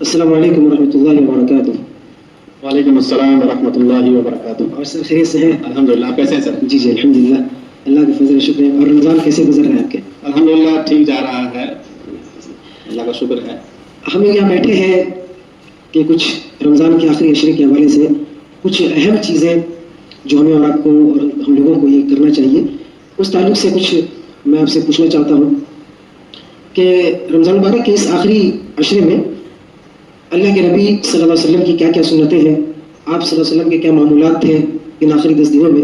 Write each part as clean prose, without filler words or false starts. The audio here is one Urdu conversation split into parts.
السلام علیکم ورحمۃ اللہ وبرکاتہ۔ وعلیکم السلام ورحمۃ اللہ وبرکاتہ۔ اور سر خیریت سے ہیں؟ الحمدللہ، آپ کیسے ہیں سر؟ جی جی الحمدللہ، اللہ کے فضل و شکر ہے۔ اور رمضان کیسے گزر رہے ہیں آپ کے؟ الحمدللہ ٹھیک جا رہا ہے، اللہ کا شکر ہے۔ ہم لوگ یہاں بیٹھے ہیں کہ کچھ رمضان کے آخری عشرے کے حوالے سے کچھ اہم چیزیں جو ہمیں اور آپ کو اور ہم لوگوں کو یہ کرنا چاہیے، اس تعلق سے کچھ میں آپ سے پوچھنا چاہتا ہوں کہ رمضان مبارک کے اس آخری عشرے میں اللہ کے نبی صلی اللہ علیہ وسلم کی کیا کیا سنتیں ہیں، آپ صلی اللہ علیہ وسلم کے کیا معمولات تھے ان آخری 10 دنوں میں،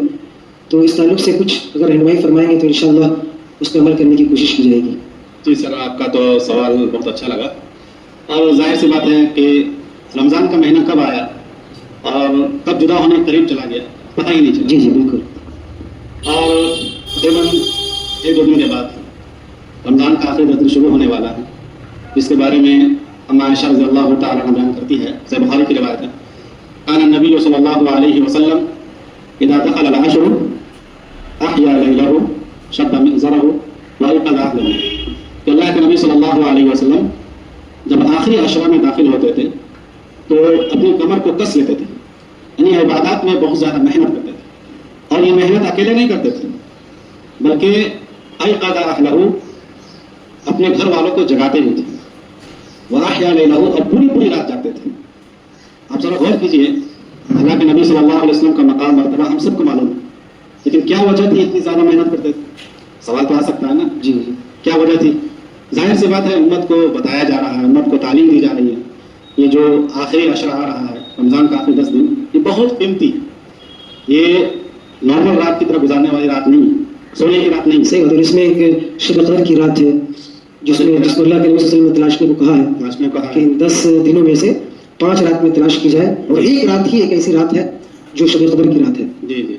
تو اس تعلق سے کچھ اگر رہنمائی فرمائیں گے تو انشاءاللہ اس پہ عمل کرنے کی کوشش کی جائے گی۔ جی سر، آپ کا تو سوال بہت اچھا لگا، اور ظاہر سی بات ہے کہ رمضان کا مہینہ کب آیا اور کب جدا ہونے کے قریب چلا گیا پتہ ہی نہیں چلا۔ جی جی بالکل۔ اور تقریباً 1-2 دن کے بعد رمضان کا آخری 10 دن شروع ہونے والا ہے، جس کے بارے میں اما عائشہ رضی اللہ تعالیٰ عنہ بیان کرتی ہے، صحیح بخاری کی روایت ہے، کان النبی صلی اللہ علیہ وسلم اذا دخل العشر احیا لیلہ شد مئزرہ وایقظ اہلہ، کہ اللہ کے نبی صلی اللہ علیہ وسلم جب آخری عشرہ میں داخل ہوتے تھے تو اپنی کمر کو کس لیتے تھے، یعنی عبادات میں بہت زیادہ محنت کرتے تھے، اور یہ محنت اکیلے نہیں کرتے تھے بلکہ ایقظ اہلہ، اپنے گھر والوں کو جگاتے بھی تھے، وَأَحْيَا لَيْلَهُ، اور پوری رات جاگتے تھے۔ آپ ذرا غور کیجئے، اللہ کے نبی صلی اللہ علیہ وسلم کا مقام مرتبہ ہم سب کو معلوم ہے، لیکن کیا وجہ تھی اتنی زیادہ محنت کرتے تھے؟ سوال تو آ سکتا ہے نا، جی کیا وجہ تھی؟ ظاہر سی بات ہے، امت کو بتایا جا رہا ہے، امت کو تعلیم دی جا رہی ہے، یہ جو آخری عشرہ آ رہا ہے، رمضان کا آخری 10 دن، یہ بہت قیمتی، یہ نارمل رات کی طرح گزارنے والی رات نہیں، سونے کی رات نہیں۔ صحیح بات ہے، اس میں ایک شب قدر کی رات ہے جس کو اللہ کے نبی صلی اللہ علیہ وسلم نے تلاشنے کو کہا ہے کہ 10 دنوں میں سے 5 رات میں تلاش کی جائے، اور ایک رات ہی ایک ایسی رات ہے جو شب قدر کی رات ہے، جی جی،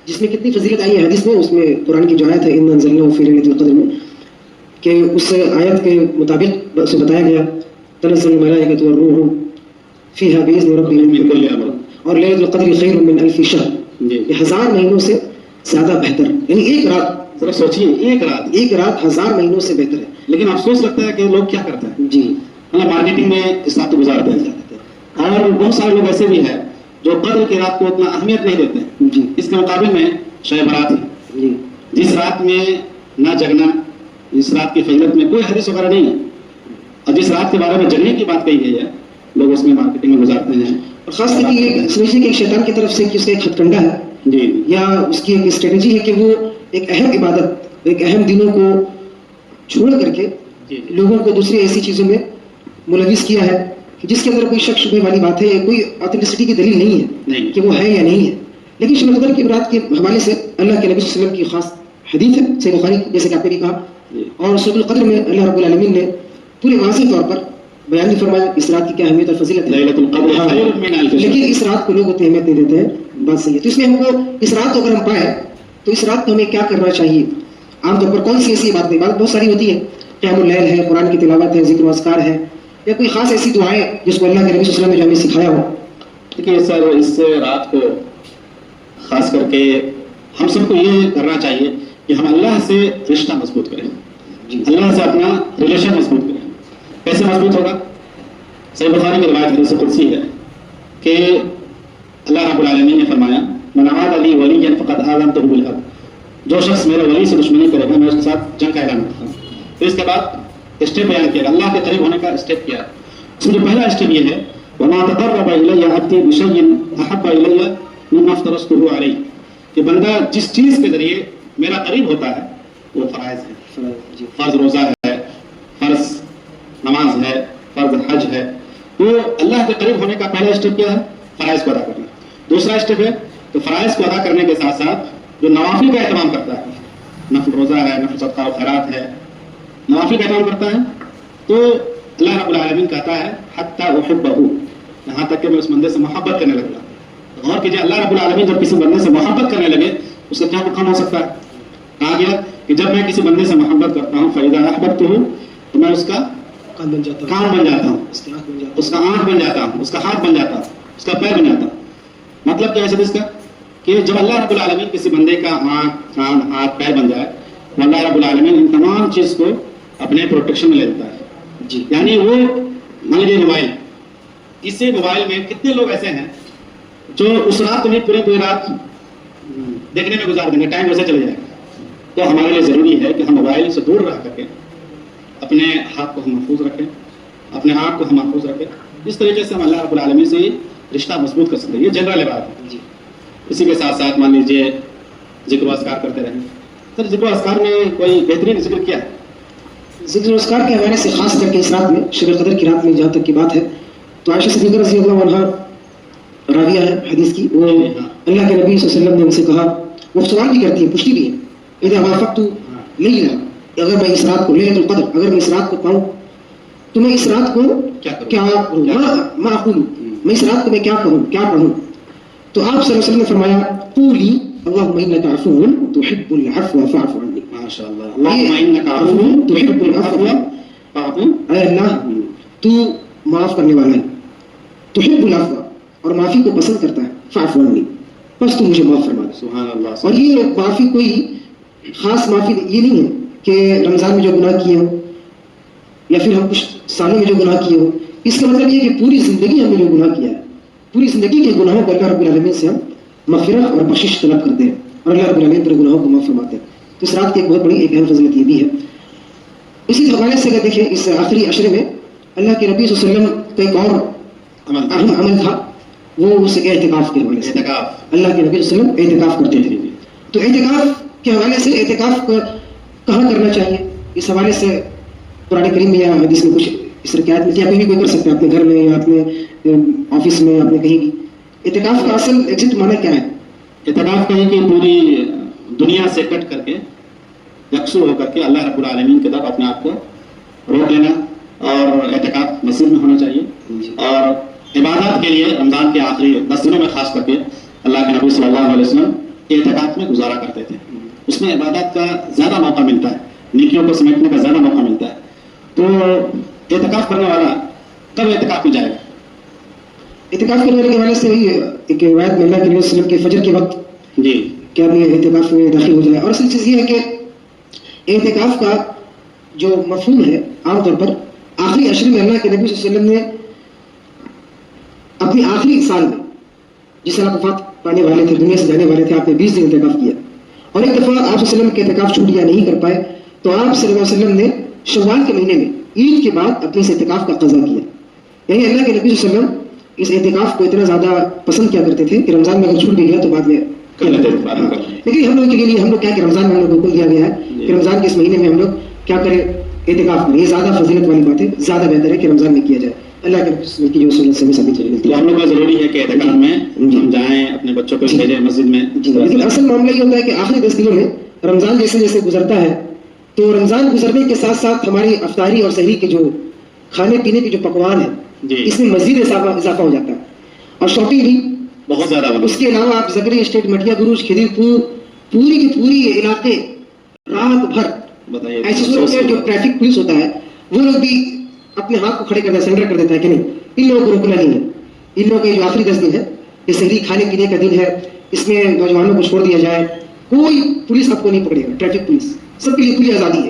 جس میں کتنی فضیلت آئی ہے حدیث میں، اس میں قرآن کی جو آیت ہے اِنَّا أَنزَلْنَاهُ فِي لَيْلَةِ الْقَدْرِ میں، کہ اس آیت کے مطابق اسے بتایا گیا تنزل الملائکۃ والروح فیہا بإذن ربہم من کل امر، اور لیلۃ القدر خیر من الف شہر، یہ 1000 مہینوں سے زیادہ بہتر، یعنی ایک رات، ذرا سوچیے، ایک رات 1000 مہینوں سے بہتر ہے۔ لیکن افسوس لگتا ہے کہ لوگ کیا کرتے ہیں، جی مطلب مارکیٹنگ میں اس رات کو گزارتے ہیں، اور بہت سارے لوگ ایسے بھی ہیں جو قدر کی رات کو اتنا اہمیت نہیں دیتے ہیں۔ جی اس کے مقابل میں شب برات ہے، جی جس رات میں نہ جگنا، جس رات کی فضیلت میں کوئی حدیث وغیرہ نہیں ہے، اور جس رات کے بارے میں جگنے کی بات کہی گئی ہے، لوگ اس میں مارکیٹنگ میں گزارتے ہیں، اور خاص کر کے یہ سمجھیے کہ ایک شیطان کی طرف سے کہ اس کا ایک ہتھ کنڈا ہے، جی یا اس کی ایک اسٹریٹجی ہے کہ وہ ایک اہم عبادت، ایک اہم دنوں کو چھوڑ کر کے جی لوگوں کو دوسری ایسی چیزوں میں ملوث کیا ہے کہ جس کے اندر کوئی شک شبہ والی بات ہے، یا کوئی آتھینٹسٹی کی دلیل نہیں ہے کہ وہ ہے یا نہیں ہے۔ لیکن شب قدر کی رات کے حوالے سے اللہ کے نبی صلی اللہ علیہ وسلم کی خاص حدیث ہے، صحیح بخاری، جیسے کہ آپ نے بھی کہا، اور سورۃ القدر میں اللہ رب العالمین نے پورے واضح طور پر بیان بھی فرمایا اس رات کی کیا اہمیت اور فضیلت ہے، لیلۃ القدر خیر من الف شہر، لیکن اس رات کو لوگ اتنی اہمیت نہیں دیتے ہیں، بات صحیح ہے۔ تو اس میں ہم کو اس رات کو اگر ہم پائے تو اس رات کو ہمیں کیا کرنا چاہیے؟ عام طور پر کون سی ایسی عبادت بہت ساری ہوتی ہے، قیام اللیل ہے، قرآن کی تلاوت ہے، ذکر و اذکار ہے، یا کوئی خاص ایسی دعائیں جس کو اللہ کے نبی صلی اللہ علیہ وسلم نے جو ہمیں سکھایا ہو۔ دیکھیے سر، اس رات کو خاص کر کے ہم سب کو یہ کرنا چاہیے کہ ہم اللہ سے رشتہ مضبوط کریں، اللہ سے اپنا ریلیشن مضبوط کریں۔ کیسے مضبوط ہوگا؟ صحیح بخاری کی روایت حدیث قدسی ہے کہ اللہ رب العالمین نے فرمایا من عاد لی ولیا فقد آذنتہ بالحرب، جو شخص میرے ولی سے دشمنی کرے گا میں اس کے ساتھ جنگ کا اعلان کرتا ہوں۔ پھر اس کے بعد اسٹیپ بیان کیا، اللہ کے قریب ہونے کا اسٹیپ کیا، اس میں جو پہلا اسٹیپ یہ ہے وما تقرب الی عبدی بشیء احب الی مما افترضته علیہ، کہ بندہ جس چیز کے ذریعے میرا قریب ہوتا ہے وہ فرائض ہے، فرض روزہ ہے، فرض نماز ہے، فرض حج ہے، تو اللہ کے قریب ہونے کا پہلا اسٹیپ کیا ہے؟ فرائض کو ادا کرنا۔ دوسرا اسٹیپ ہے کہ فرائض کو ادا کرنے کے ساتھ ساتھ جو نوافل کا اہتمام کرتا ہے، نفل روزہ ہے، نفل صدقہ و خیرات ہے، نوافل کا اہتمام کرتا ہے، تو اللہ رب العالمین کہتا ہے حتی احبہ، یہاں تک کہ میں اس بندے سے محبت کرنے لگا۔ غور کیجیے، اللہ رب العالمین جب کسی بندے سے محبت کرنے لگے اس کا کیا مقام ہو سکتا ہے؟ کہا گیا کہ جب میں کسی بندے سے محبت کرتا ہوں فَإِذَا أَحْبَبْتُهُ، تو میں اس کا کان بن جاتا ہوں، اس کا آنکھ بن جاتا ہوں، اس کا ہاتھ بن جاتا ہوں، اس کا پیر بن جاتا ہوں۔ مطلب کیا ہے اس کا؟ کہ جب اللہ رب العالمین کسی بندے کا آنکھ، کان، ہاتھ، پیر بن جائے تو اللہ رب العالمین ان تمام چیز کو اپنے پروٹیکشن میں لے لیتا ہے، یعنی وہ مان لیجیے موبائل، اسی موبائل میں کتنے لوگ ایسے ہیں جو اس رات کو نہیں پوری رات دیکھنے میں گزار دیں گے, ٹائم ویسے چلے جائے گا. تو ہمارے لیے ضروری ہے کہ ہم موبائل سے دور رہ کر کے اپنے ہاتھ کو ہم محفوظ رکھیں, اپنے آپ کو ہم محفوظ رکھیں. اس طریقے سے ہم اللہ رب العالمین سے رشتہ مضبوط کر سکتے ہیں. یہ جنرل بات ہے جی. اسی کے ساتھ ساتھ مان لیجیے ذکر و اذکار کرتے رہیں. سر ذکر و اذکار میں کوئی بہترین ذکر کیا ہے؟ ذکر و اذکار کے حوالے سے خاص کر کے اس رات میں, شب قدر کی رات میں جہاں تک کی بات ہے, تو عائشہ صدیقہ رضی اللہ عنہا راویہ ہے حدیث کی, وہ اللہ کے نبی صلی اللہ علیہ وسلم نے ان سے کہا, وہ سوال بھی کرتی ہے, پوچھتی بھی ہے, اذا وافقت لیلہ, اگر میں اس رات کو لیلۃ القدر, اگر میں اس رات کو پاؤں تو میں اس رات کو کیا ما اقول, میں اس رات کو میں کیا کہوں, کیا پڑھوں؟ تو آپ صلی اللہ علیہ وسلم نے فرمایا, قولی اللہم انک عفو تحب العفو فاعف عنی. ماشاء اللہ. اللہم انک عفو تحب العفو فاعف عنی. اے اللہ تو معاف کرنے والا ہے, تحب العفو, اور معافی کو پسند کرتا ہے, فاعف عنی, بس تو مجھے معاف فرما دے. سبحان اللہ. اور یہ معافی کوئی خاص معافی یہ نہیں ہے کہ رمضان میں جو گناہ کیے ہوں یا پھر ہم کچھ سالوں میں جو گناہ کیے ہوں. اس کا مطلب یہ ہے کہ پوری زندگی ہم نے جو گناہ کیا ہے, پوری زندگی کے گناہوں کو اللہ رب العالمین سے ہم مغفرت اور بخشش طلب کرتے ہیں, اور اللہ رب العالمین پر گناہوں کو معاف فرماتے ہیں. تو اس رات کی ایک بہت بڑی ایک اہم فضیلت یہ بھی ہے. اسی حوالے سے اگر دیکھیں, اس آخری عشرے میں اللہ کے نبی صلی اللہ علیہ وسلم کا ایک اور اہم عمل تھا, وہ اس اعتکاف کے حوالے سے. اللہ کے نبی صلی اللہ علیہ وسلم اعتکاف کرتے تھے. تو اعتکاف کے حوالے سے اعتکاف کہاں کرنا چاہیے, اس حوالے سے قرآن کریم میں یا حدیث میں کچھ اس طرح کی آیت ملتی ہے. کہیں بھی کوئی کر سکتا ہے, اپنے گھر میں یا اپنے آفس میں, اپنے کہیں بھی. اعتکاف کا اصل ایگزیکٹ معنی کیا ہے؟ اعتکاف کہیں کہ پوری دنیا سے کٹ کر کے یکسو ہو کر کے اللہ رب العالمین کی طرف اپنے آپ کو روک لینا, اور اعتکاف مسجد میں ہونا چاہیے. اور عبادات کے لیے رمضان کے آخری 10 دنوں میں خاص کر کے اللہ کے نبی صلی اللہ علیہ وسلم اعتکاف میں گزارا کرتے تھے. اس میں عبادات کا زیادہ موقع ملتا ہے, نیکیوں کو سمیٹنے کا زیادہ موقع ملتا ہے. تو اعتکاف کرنے والا کب اعتکاف میں جائے گا؟ اعتکاف کرنے والے کے حوالے سے وہی ایک روایت میں اللہ کے نبی صلی اللہ علیہ وسلم کے فجر کے وقت جی کہ آدمی اعتکاف میں داخل ہو جائے. اور اصل چیز یہ ہے کہ اعتکاف کا جو مفہوم ہے عام طور پر آخری عشرے میں اللہ کے نبی صلی اللہ علیہ وسلم نے اپنے آخری سال میں, جس طرح وفات پانے والے تھے, دنیا سے جانے والے تھے, آپ نے 20 دن اعتکاف کیا. اور ایک دفعہ آپ صلی اللہ علیہ وسلم کے اعتکاف چھوٹ گیا, نہیں کر پائے, تو آپ صلی اللہ علیہ وسلم نے شوال کے مہینے میں عید کے بعد اپنے اس اعتکاف کا قضا کیا. یعنی اللہ کے نبی صلی اللہ علیہ وسلم اس اعتکاف کو اتنا زیادہ پسند کیا کرتے تھے کہ رمضان میں اگر چھوٹ بھی گیا تو بعد میں کر لیتے تھے. لیکن ہم لوگوں کے لیے ہم لوگ کیا کہ رمضان میں ہم لوگ کو حکم دیا گیا ہے کہ رمضان کے اس مہینے میں ہم لوگ کیا کریں, اعتکاف کریں. یہ زیادہ فضیلت والی بات ہے, زیادہ بہتر ہے کہ رمضان میں کیا جائے. اللہ کے رسول کی جو سنت سے ثابت ہے. ہم لوگ کا ضروری ہے کہ اعتکاف میں ہم جائیں, اپنے بچوں کو بھیجیں مسجد میں. لیکن اصل معاملہ یہ ہوتا ہے کہ آخری 10 دنوں میں رمضان جیسے جیسے گزرتا ہے, تو رمضان گزرنے کے ساتھ ساتھ ہماری افطاری اور سحری کے جو کھانے پینے کے جو پکوان ہیں اس میں مزید اضافہ ہو جاتا ہے, اور شاپنگ بھی بہت زیادہ. اس کے علاوہ آپ زگری اسٹیٹ, مٹیا گروج, کھدیر پور, پوری کی پوری علاقے رات بھر ایسے لوگ جو ٹریفک پولیس ہوتا ہے وہ لوگ بھی اپنے ہاتھ کو کھڑے کرتا ہے, سرنڈر کر دیتا ہے کہ نہیں, ان لوگوں کو روکنا نہیں ہے. ان لوگوں کے جو آخری 10 دن ہے یہ سحری کھانے پینے کا دن ہے, اس میں نوجوانوں کو چھوڑ دیا جائے, کوئی پولیس آپ کو نہیں پکڑے گا. ٹریفک پولیس سب کے لیے کھلی آزادی ہے.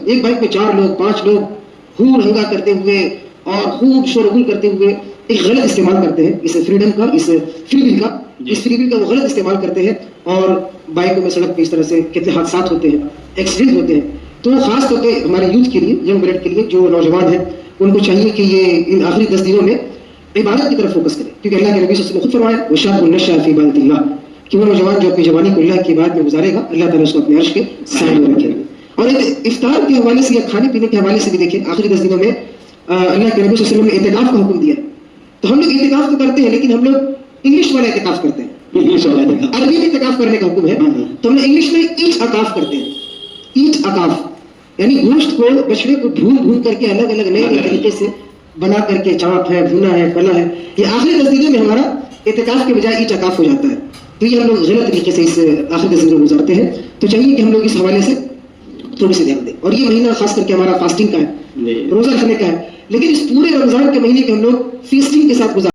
ایک بائک پہ 4 لوگ 5 لوگ ہور ہنگا کرتے ہوئے اور خوب شور غل کرتے ہوئے ایک غلط استعمال کرتے ہیں اس فریڈم کا, اس فری ویل کا, اس فری ویل کا وہ غلط استعمال کرتے ہیں, اور بائکوں میں سڑک پہ اس طرح سے کتنے حادثات ہوتے ہیں, ایکسیڈنٹ ہوتے ہیں. تو خاص طور پہ ہمارے یوتھ کے لیے, ینگ بلڈ کے لیے, جو نوجوان ہیں ان کو چاہیے کہ یہ ان آخری 10 دنوں میں عبادت کی طرف فوکس کریں, کیونکہ اللہ کے نبی صلی اللہ علیہ وسلم نے خود فرمایا وشاب النشا فی عبادۃ اللہ, کہ وہ نوجوان جو اپنی جوانی کو اللہ کی عبادت میں گزارے گا اللہ تعالیٰ اس کو اپنے عرش کے سائے میں رکھے گا. اور افطار کے حوالے سے یا کھانے پینے کے حوالے سے بھی دیکھیں, آخری 10 دنوں میں اللہ کے نبی صلی اللہ علیہ وسلم نے اعتکاف کا حکم دیا. تو ہم لوگ اعتکاف تو کرتے ہیں لیکن ہم لوگ انگلش والا اعتکاف کرتے ہیں, عربی میں اعتکاف کرنے کا حکم ہے, تو ہم انگلش میں ایچ اکاف کرتے ہیں. ایچ اکاف یعنی گوشت کو, بچڑے کو بھون کر کے الگ الگ نئے طریقے سے بنا کر کے, چاپ ہے, بھونا ہے, پلا ہے. یہ آخری 10 دنوں میں ہمارا اعتکاف کے بجائے ایچ اکاف ہو جاتا ہے. تو یہ ہم لوگ غلط طریقے سے اس آخری 10 دنوں گزارتے ہیں. تو چاہیے کہ ہم لوگ اس حوالے سے تھوڑی سی دھیان دیں. اور یہ مہینہ خاص کر کے ہمارا فاسٹنگ کا ہے, روزہ رکھنے کا ہے, لیکن اس پورے رمضان کے مہینے کے ہم لوگ فیسٹنگ کے ساتھ گزارتے ہیں.